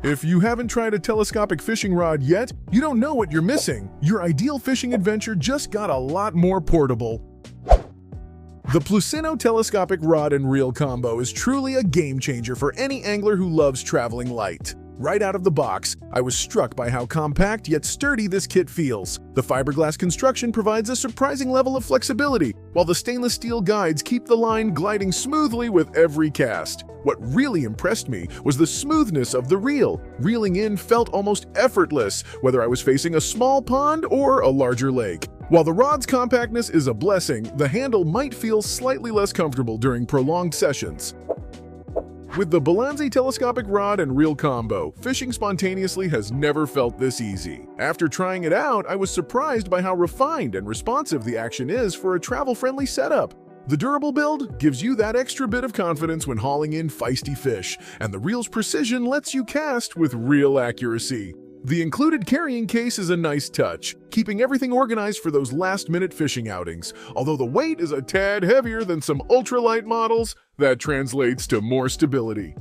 If you haven't tried a telescopic fishing rod yet, you don't know what you're missing. Your ideal fishing adventure just got a lot more portable. The Plusino telescopic rod and reel combo is truly a game changer for any angler who loves traveling light. Right out of the box, I was struck by how compact yet sturdy this kit feels. The fiberglass construction provides a surprising level of flexibility, while the stainless steel guides keep the line gliding smoothly with every cast. What really impressed me was the smoothness of the reel. Reeling in felt almost effortless, whether I was facing a small pond or a larger lake. While the rod's compactness is a blessing, the handle might feel slightly less comfortable during prolonged sessions. With the Balanzi telescopic rod and reel combo, fishing spontaneously has never felt this easy. After trying it out, I was surprised by how refined and responsive the action is for a travel-friendly setup. The durable build gives you that extra bit of confidence when hauling in feisty fish, and the reel's precision lets you cast with real accuracy. The included carrying case is a nice touch, keeping everything organized for those last-minute fishing outings. Although the weight is a tad heavier than some ultralight models, that translates to more stability.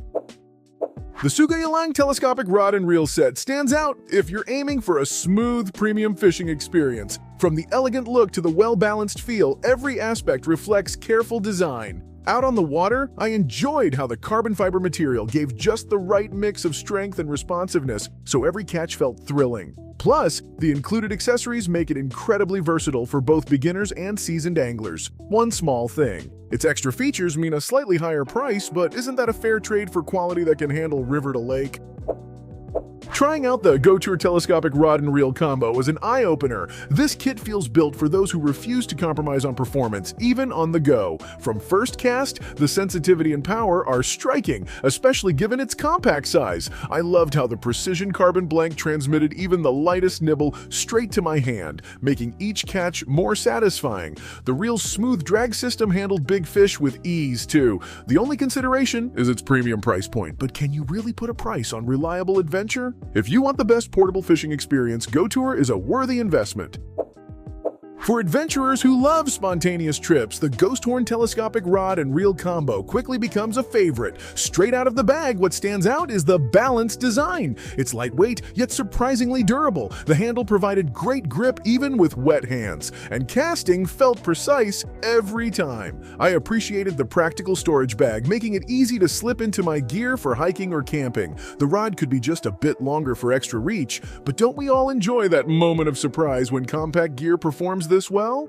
The Sugayalang telescopic rod and reel set stands out if you're aiming for a smooth, premium fishing experience. From the elegant look to the well-balanced feel, every aspect reflects careful design. Out on the water, I enjoyed how the carbon fiber material gave just the right mix of strength and responsiveness, so every catch felt thrilling. Plus, the included accessories make it incredibly versatile for both beginners and seasoned anglers. One small thing: its extra features mean a slightly higher price, but isn't that a fair trade for quality that can handle river to lake? Trying out the GoTour telescopic rod and reel combo was an eye-opener. This kit feels built for those who refuse to compromise on performance, even on the go. From first cast, the sensitivity and power are striking, especially given its compact size. I loved how the precision carbon blank transmitted even the lightest nibble straight to my hand, making each catch more satisfying. The reel's smooth drag system handled big fish with ease, too. The only consideration is its premium price point, but can you really put a price on reliable adventure? If you want the best portable fishing experience, GoTour is a worthy investment. For adventurers who love spontaneous trips, the Ghost Horn telescopic rod and reel combo quickly becomes a favorite. Straight out of the bag, what stands out is the balanced design. It's lightweight, yet surprisingly durable. The handle provided great grip even with wet hands, and casting felt precise every time. I appreciated the practical storage bag, making it easy to slip into my gear for hiking or camping. The rod could be just a bit longer for extra reach, but don't we all enjoy that moment of surprise when compact gear performs this well?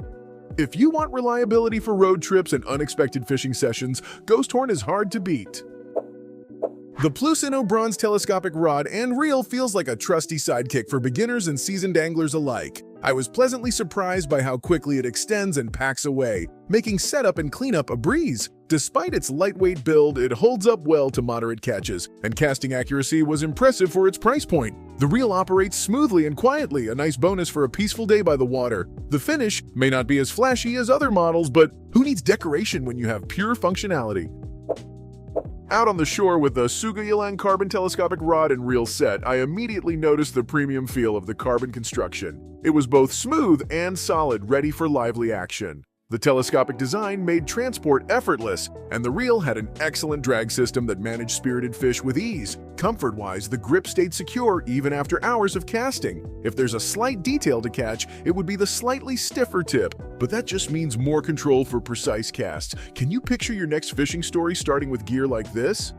If you want reliability for road trips and unexpected fishing sessions, Ghost Horn is hard to beat. The Plusino bronze telescopic rod and reel feels like a trusty sidekick for beginners and seasoned anglers alike. I was pleasantly surprised by how quickly it extends and packs away, making setup and cleanup a breeze. Despite its lightweight build, it holds up well to moderate catches, and casting accuracy was impressive for its price point. The reel operates smoothly and quietly, a nice bonus for a peaceful day by the water. The finish may not be as flashy as other models, but who needs decoration when you have pure functionality? Out on the shore with the Sugayalang carbon telescopic rod and reel set, I immediately noticed the premium feel of the carbon construction. It was both smooth and solid, ready for lively action. The telescopic design made transport effortless, and the reel had an excellent drag system that managed spirited fish with ease. Comfort-wise, the grip stayed secure even after hours of casting. If there's a slight detail to catch, it would be the slightly stiffer tip, but that just means more control for precise casts. Can you picture your next fishing story starting with gear like this?